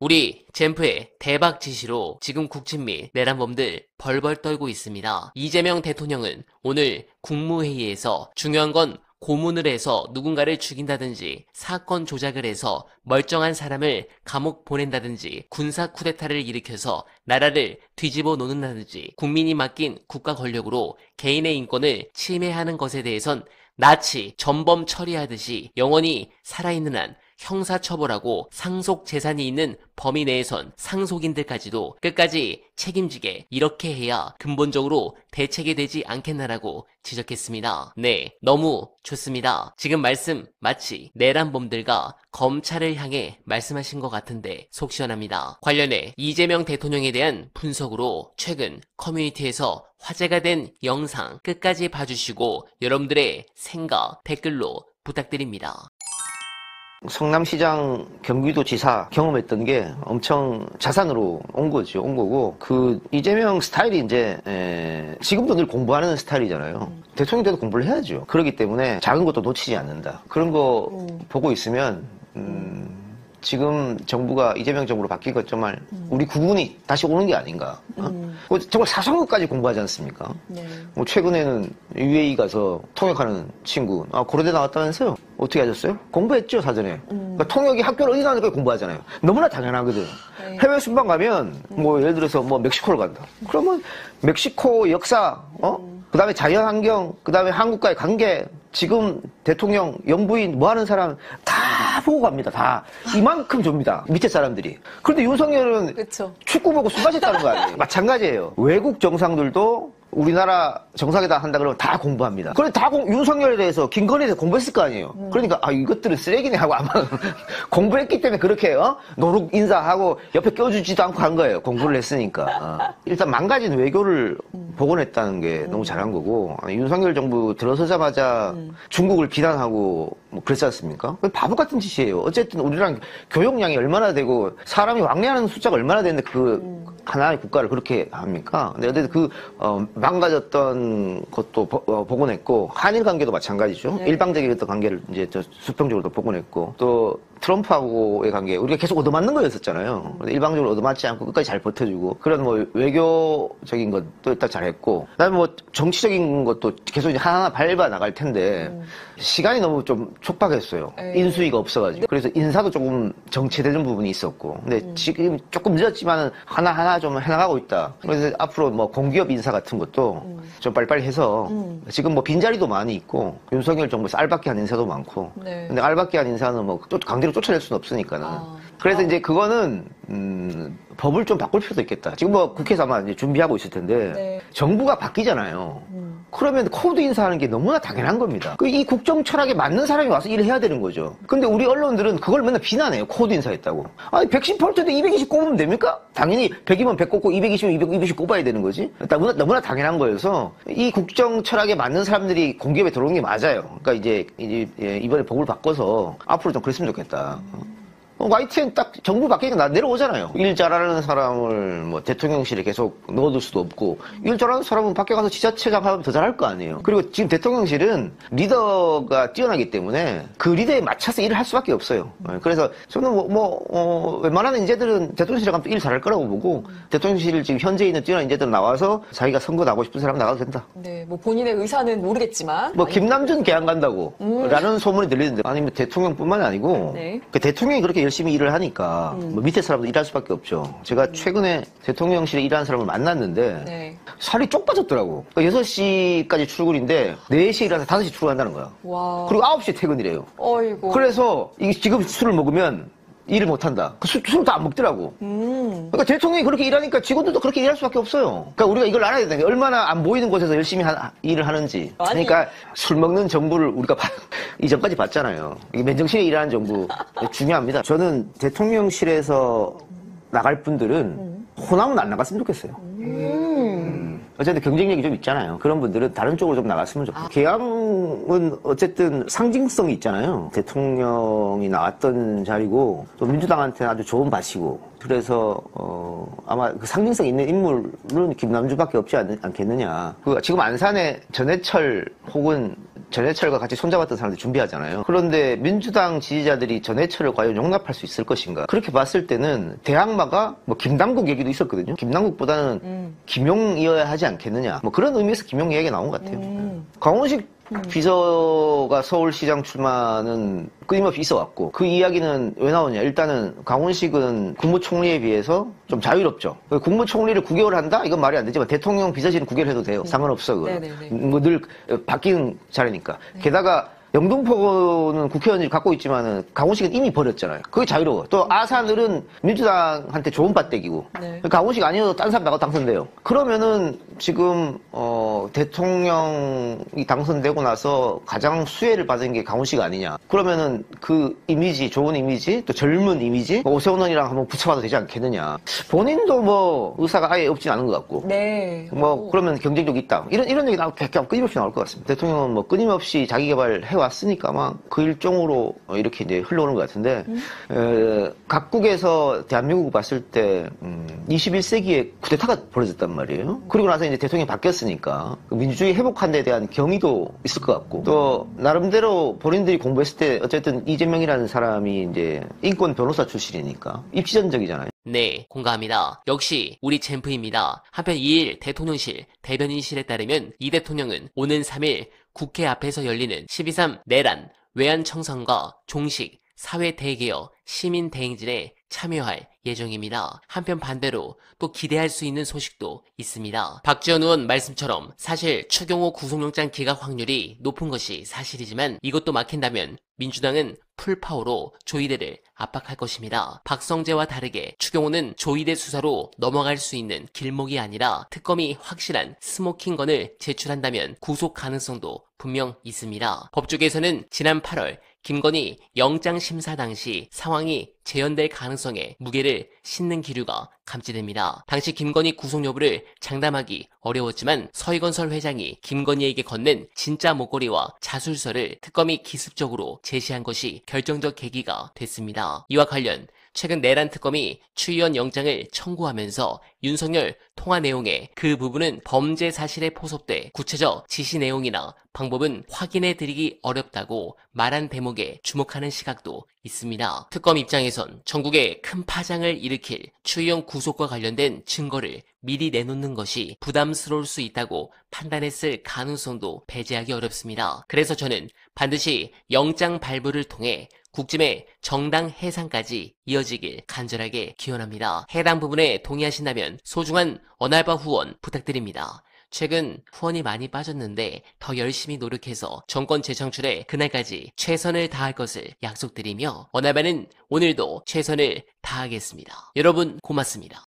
우리 젠프의 대박 지시로 지금 국진 및 내란범들 벌벌 떨고 있습니다. 이재명 대통령은 오늘 국무회의에서 중요한 건 고문을 해서 누군가를 죽인다든지 사건 조작을 해서 멀쩡한 사람을 감옥 보낸다든지 군사 쿠데타를 일으켜서 나라를 뒤집어 놓는다든지 국민이 맡긴 국가 권력으로 개인의 인권을 침해하는 것에 대해선 나치, 전범 처리하듯이 영원히 살아있는 한 형사처벌하고 상속 재산이 있는 범위 내에선 상속인들까지도 끝까지 책임지게 이렇게 해야 근본적으로 대책이 되지 않겠나라고 지적했습니다. 네, 너무 좋습니다. 지금 말씀 마치 내란범들과 검찰을 향해 말씀하신 것 같은데 속 시원합니다. 관련해 이재명 대통령에 대한 분석으로 최근 커뮤니티에서 화제가 된 영상 끝까지 봐주시고 여러분들의 생각 댓글로 부탁드립니다. 성남시장, 경기도지사 경험했던 게 엄청 자산으로 온 거고, 이재명 스타일이 이제, 지금도 늘 공부하는 스타일이잖아요. 대통령 때도 공부를 해야죠. 그렇기 때문에 작은 것도 놓치지 않는다. 그런 거 보고 있으면, 지금 정부가 이재명 정부로 바뀌고 정말 우리 국군이 다시 오는 게 아닌가. 정말 사소한 것까지 공부하지 않습니까? 네. 뭐 최근에는 UAE 가서 통역하는 친구, 고려대 나왔다면서요? 어떻게 하셨어요? 공부했죠, 사전에. 그러니까 통역이 학교를 어디 나는지 공부하잖아요. 너무나 당연하거든. 네. 해외 순방 가면, 뭐 예를 들어서 뭐 멕시코를 간다. 그러면 멕시코 역사, 그 다음에 자연환경, 그 다음에 한국과의 관계, 지금 대통령, 영부인, 뭐 하는 사람 다 보고 갑니다. 다. 이만큼 줍니다. 밑에 사람들이. 그런데 윤석열은 그쵸. 축구 보고 술 마셨다는 거 아니에요? 마찬가지예요. 외국 정상들도 우리나라 정상에다 한다 그러면 다 공부합니다. 그런데 윤석열에 대해서, 김건희에 대해서 공부했을 거 아니에요? 그러니까, 이것들은 쓰레기네 하고 아마 공부했기 때문에 그렇게, 노룩 인사하고 옆에 껴주지도 않고 한 거예요. 공부를 했으니까. 일단 망가진 외교를 복원했다는 게 너무 잘한 거고, 윤석열 정부 들어서자마자 중국을 비난하고 뭐 그랬지 않습니까? 바보 같은 짓이에요. 어쨌든 우리랑 교역량이 얼마나 되고, 사람이 왕래하는 숫자가 얼마나 되는데 하나의 국가를 그렇게 합니까? 근데 어쨌든 망가졌던 것도 복원했고, 한일 관계도 마찬가지죠. 네. 일방적이었던 관계를 이제 수평적으로 복원했고, 또 트럼프하고의 관계, 우리가 계속 얻어맞는 거였었잖아요. 일방적으로 얻어맞지 않고 끝까지 잘 버텨주고, 그런 뭐 외교적인 것도 딱 잘했고, 그다음에 뭐 정치적인 것도 계속 이제 하나하나 밟아 나갈 텐데, 시간이 너무 좀 촉박했어요. 인수위가 없어가지고. 그래서 인사도 조금 정체되는 부분이 있었고, 근데 지금 조금 늦었지만은 하나하나 좀 해나가고 있다. 그래서 앞으로 뭐 공기업 인사 같은 것도 좀 빨리빨리 해서, 지금 뭐 빈자리도 많이 있고, 윤석열 정부에서 알박기 한 인사도 많고, 네. 근데 알박기 한 인사는 뭐 강제로 쫓아낼 수는 없으니까는. 그래서 이제 그거는, 법을 좀 바꿀 필요도 있겠다. 지금 뭐 국회에서 아마 이제 준비하고 있을 텐데, 네. 정부가 바뀌잖아요. 그러면 코드 인사하는 게 너무나 당연한 겁니다. 이 국정 철학에 맞는 사람이 와서 일을 해야 되는 거죠. 근데 우리 언론들은 그걸 맨날 비난해요. 코드 인사했다고. 아니, 118조인데 220 꼽으면 됩니까? 당연히 100이면 100 꼽고 220이면 220 꼽아야 되는 거지. 너무나 당연한 거여서 이 국정 철학에 맞는 사람들이 공기업에 들어오는 게 맞아요. 그러니까 이제 이번에 법을 바꿔서 앞으로 좀 그랬으면 좋겠다. YTN 딱 정부 바뀌니까 내려오잖아요. 일 잘하는 사람을 뭐 대통령실에 계속 넣어둘 수도 없고, 일 잘하는 사람은 밖에 가서 지자체장 하면 더 잘할 거 아니에요. 그리고 지금 대통령실은 리더가 뛰어나기 때문에 그 리더에 맞춰서 일을 할 수밖에 없어요. 그래서 저는 웬만한 인재들은 대통령실에 가면 일 잘할 거라고 보고, 대통령실 지금 현재 있는 뛰어난 인재들은 나와서 자기가 선거 나고 싶은 사람 나가도 된다. 네, 뭐 본인의 의사는 모르겠지만. 뭐 김남준 개항 간다고 라는 소문이 들리는데, 아니면 대통령뿐만 아니고, 네. 그 대통령이 그렇게 열심히 일을 하니까 뭐 밑에 사람도 일할 수밖에 없죠. 제가 최근에 대통령실에 일하는 사람을 만났는데, 네. 살이 쪽 빠졌더라고. 그러니까 6시까지 출근인데 4시에 일어나서 5시 출근한다는 거야. 와. 그리고 9시에 퇴근이래요. 어이구. 그래서 이게 지금 술을 먹으면 일을 못한다. 술도 안 먹더라고. 그러니까 대통령이 그렇게 일하니까 직원들도 그렇게 일할 수밖에 없어요. 그러니까 우리가 이걸 알아야 되는 게, 얼마나 안 보이는 곳에서 열심히 일을 하는지. 아니. 그러니까 술 먹는 정부를 우리가 이전까지 봤잖아요. 이게 맨정신에 일하는 정부 중요합니다. 저는 대통령실에서 나갈 분들은 호남은 안 나갔으면 좋겠어요. 어쨌든 경쟁력이 좀 있잖아요. 그런 분들은 다른 쪽으로 좀 나갔으면 좋겠어요. 개항은 어쨌든 상징성이 있잖아요. 대통령이 나왔던 자리고, 또 민주당한테는 아주 좋은 밭이고, 그래서 아마 그 상징성 있는 인물은 김남주밖에 없지 않겠느냐. 지금 안산에 전해철 혹은 전해철과 같이 손잡았던 사람들이 준비하잖아요. 그런데 민주당 지지자들이 전해철을 과연 용납할 수 있을 것인가? 그렇게 봤을 때는 대항마가 뭐 김남국 얘기도 있었거든요. 김남국보다는 김용이어야 하지 않겠느냐. 뭐 그런 의미에서 김용 얘기가 나온 것 같아요. 강훈식 비서가 서울시장 출마는 끊임없이 있어왔고 그 이야기는 왜 나오냐. 일단은 강훈식은 국무총리에 비해서 좀 자유롭죠. 국무총리를 9개월 한다? 이건 말이 안 되지만 대통령 비서실은 9개월 해도 돼요. 상관없어. 뭐 늘 바뀌는 자리니까. 게다가 영등포는 국회의원이 갖고 있지만은 강훈식은 이미 버렸잖아요. 그게 자유로워. 또 아산을은 민주당한테 좋은 밭대기고. 강훈식 아니어도 딴 사람 나가 당선돼요. 그러면은 지금 대통령이 당선되고 나서 가장 수혜를 받은 게 강훈식 아니냐. 그러면은 그 이미지, 좋은 이미지, 또 젊은 이미지, 오세훈 의원이랑 한번 붙여봐도 되지 않겠느냐. 본인도 뭐 의사가 아예 없진 않은 것 같고. 뭐 그러면 경쟁력 있다. 이런 얘기 끊임없이 나올 것 같습니다. 대통령은 뭐 끊임없이 자기 개발 해왔으니까 아마 그 일종으로 이렇게 이제 흘러오는 것 같은데 각국에서 대한민국을 봤을 때 21세기에 쿠데타가 벌어졌단 말이에요. 그리고 나서 이제 대통령이 바뀌었으니까 민주주의 회복한 데 대한 경의도 있을 것 같고 또 나름대로 본인들이 공부했을 때 어쨌든 이재명이라는 사람이 이제 인권 변호사 출신이니까 입지전적이잖아요. 네, 공감합니다. 역시 우리 젠프입니다. 한편 2일 대통령실 대변인실에 따르면 이 대통령은 오는 3일 국회 앞에서 열리는 12.3 내란, 외환청산과 종식, 사회대개혁, 시민대행진에 참여할 예정입니다. 한편 반대로 또 기대할 수 있는 소식도 있습니다. 박지원 의원 말씀처럼 사실 추경호 구속영장 기각 확률이 높은 것이 사실이지만 이것도 막힌다면 민주당은 풀파워로 조희대를 압박할 것입니다. 박성재와 다르게 추경호는 조희대 수사로 넘어갈 수 있는 길목이 아니라 특검이 확실한 스모킹건을 제출한다면 구속 가능성도 분명 있습니다. 법조계에서는 지난 8월 김건희 영장심사 당시 상황이 재현될 가능성에 무게를 싣는 기류가 감지됩니다. 당시 김건희 구속 여부를 장담하기 어려웠지만 서희건설 회장이 김건희에게 건넨 진짜 목걸이와 자술서를 특검이 기습적으로 제시한 것이 결정적 계기가 됐습니다. 이와 관련 최근 내란 특검이 추의원 영장을 청구하면서 윤석열 통화 내용에 그 부분은 범죄 사실에 포섭돼 구체적 지시 내용이나 방법은 확인해드리기 어렵다고 말한 대목에 주목하는 시각도 있습니다. 특검 입장에선 전국에 큰 파장을 일으킬 추의원 구속과 관련된 증거를 미리 내놓는 것이 부담스러울 수 있다고 판단했을 가능성도 배제하기 어렵습니다. 그래서 저는 반드시 영장 발부를 통해 국짐의 정당 해산까지 이어지길 간절하게 기원합니다. 해당 부분에 동의하신다면 소중한 언알바 후원 부탁드립니다. 최근 후원이 많이 빠졌는데 더 열심히 노력해서 정권 재창출에 그날까지 최선을 다할 것을 약속드리며 언알바는 오늘도 최선을 다하겠습니다. 여러분 고맙습니다.